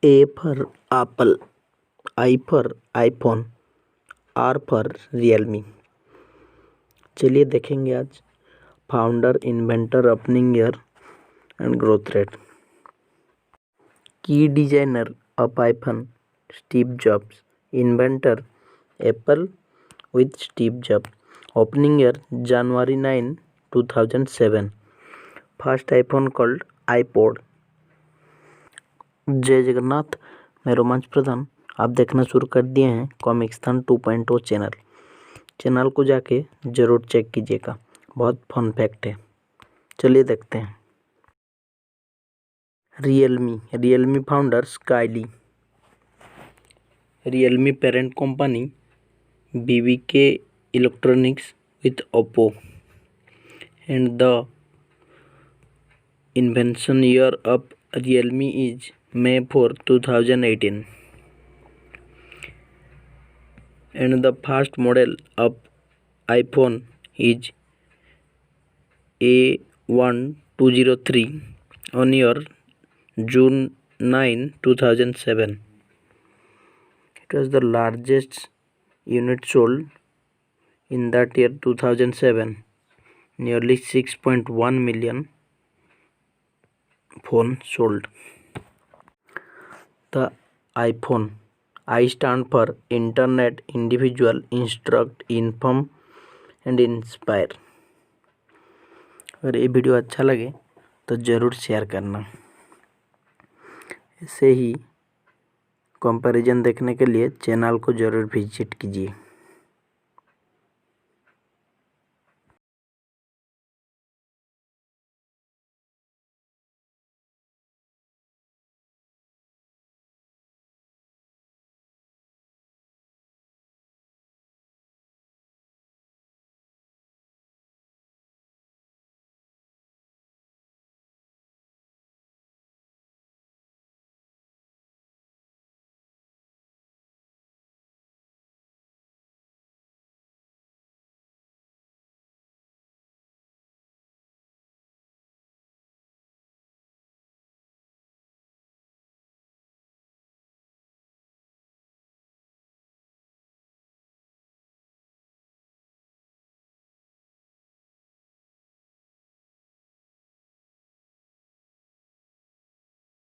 A for Apple, I for iPhone, R for Realme। चलिए देखेंगे आज founder, inventor, opening year and growth rate. की designer of iPhone Steve Jobs, inventor Apple with Steve Jobs, opening year January 9, 2007, first iPhone called iPod। जय जगन्नाथ, मैं रोमांच प्रधान। आप देखना शुरू कर दिए हैं कॉमिक्सथन 2.0 चैनल को जाके ज़रूर चेक कीजिएगा, बहुत फन फैक्ट है। चलिए देखते हैं। Realme founder Sky Li. Realme parent company BBK Electronics with Oppo, and the invention year of Realme is May 4, 2018, and the first model of iPhone is A1203 on year June 9, 2007. It was the largest unit sold in that year 2007, nearly 6.1 million phone sold. The iPhone, I stand for Internet, Individual, Instruct, Inform and Inspire। अगर ये video अच्छा लगे तो ज़रूर share करना। ऐसे ही comparison देखने के लिए चैनल को ज़रूर विजिट कीजिए।